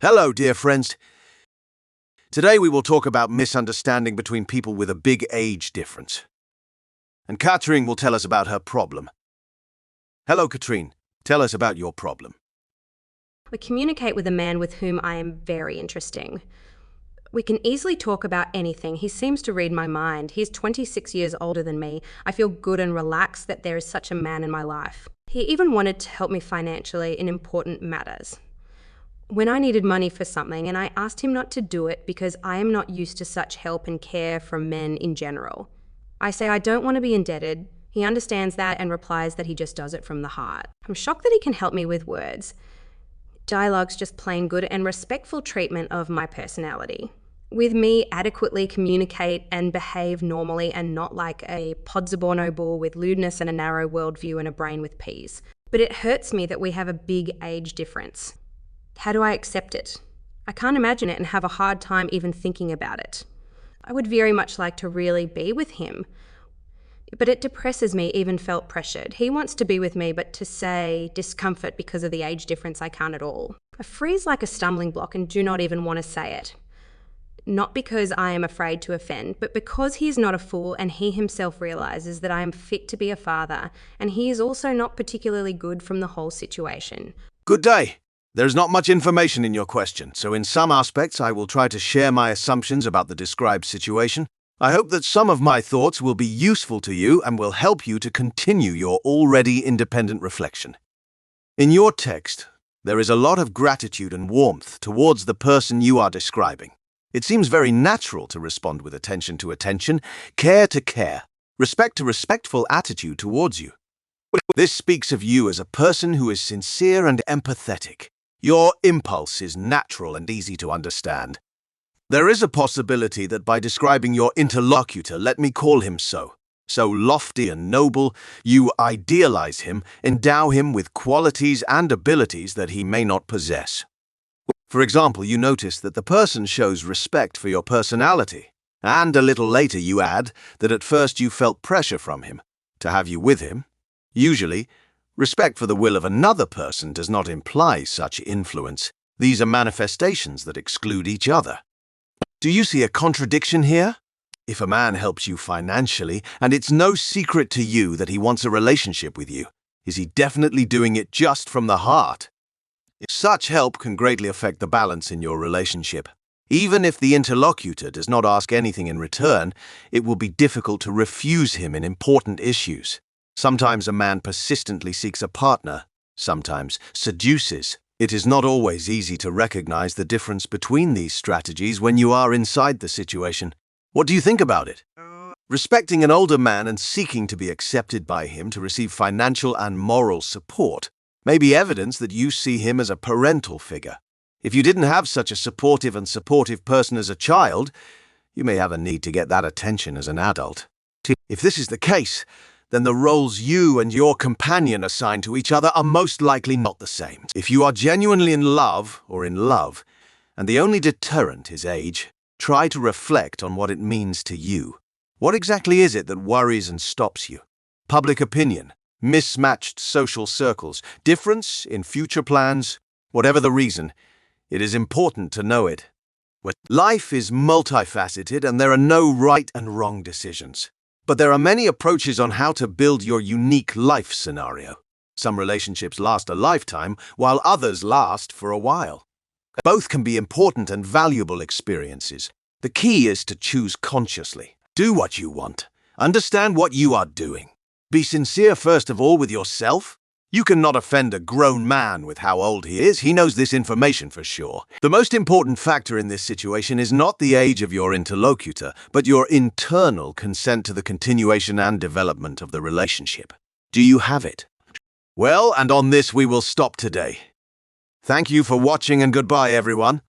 Hello, dear friends. Today we will talk about misunderstanding between people with a big age difference. And Catherine will tell us about her problem. Hello, Catherine. Tell us about your problem. I communicate with a man with whom I am very interesting. We can easily talk about anything. He seems to read my mind. He's 26 years older than me. I feel good and relaxed that there is such a man in my life. He even wanted to help me financially in important matters. When I needed money for something, and I asked him not to do it because I am not used to such help and care from men in general. I say I don't want to be indebted. He understands that and replies that he just does it from the heart. I'm shocked that he can help me with words. Dialogue's just plain good and respectful treatment of my personality. With me, adequately communicate and behave normally and not like a Podzaborno bull with lewdness and a narrow worldview and a brain with peas. But it hurts me that we have a big age difference. How do I accept it? I can't imagine it and have a hard time even thinking about it. I would very much like to really be with him, but it depresses me, even felt pressured. He wants to be with me, but to say discomfort because of the age difference, I can't at all. I freeze like a stumbling block and do not even want to say it. Not because I am afraid to offend, but because he is not a fool and he himself realizes that I am fit to be a father, and he is also not particularly good from the whole situation. Good day. There is not much information in your question, so in some aspects I will try to share my assumptions about the described situation. I hope that some of my thoughts will be useful to you and will help you to continue your already independent reflection. In your text, there is a lot of gratitude and warmth towards the person you are describing. It seems very natural to respond with attention to attention, care to care, respect to respectful attitude towards you. This speaks of you as a person who is sincere and empathetic. Your impulse is natural and easy to understand. There is a possibility that by describing your interlocutor, let me call him so lofty and noble, you idealize him, endow him with qualities and abilities that he may not possess. For example, you notice that the person shows respect for your personality, and a little later you add that at first you felt pressure from him to have you with him. Usually, respect for the will of another person does not imply such influence. These are manifestations that exclude each other. Do you see a contradiction here? If a man helps you financially, and it's no secret to you that he wants a relationship with you, is he definitely doing it just from the heart? Such help can greatly affect the balance in your relationship. Even if the interlocutor does not ask anything in return, it will be difficult to refuse him in important issues. Sometimes a man persistently seeks a partner, sometimes seduces. It is not always easy to recognize the difference between these strategies when you are inside the situation. What do you think about it? Respecting an older man and seeking to be accepted by him to receive financial and moral support may be evidence that you see him as a parental figure. If you didn't have such a supportive person as a child, you may have a need to get that attention as an adult. If this is the case, then the roles you and your companion assign to each other are most likely not the same. If you are genuinely in love, and the only deterrent is age, try to reflect on what it means to you. What exactly is it that worries and stops you? Public opinion, mismatched social circles, difference in future plans, whatever the reason, it is important to know it. Life is multifaceted and there are no right and wrong decisions. But there are many approaches on how to build your unique life scenario. Some relationships last a lifetime, while others last for a while. Both can be important and valuable experiences. The key is to choose consciously. Do what you want. Understand what you are doing. Be sincere first of all with yourself. You cannot offend a grown man with how old he is. He knows this information for sure. The most important factor in this situation is not the age of your interlocutor, but your internal consent to the continuation and development of the relationship. Do you have it? Well, and on this we will stop today. Thank you for watching and goodbye, everyone.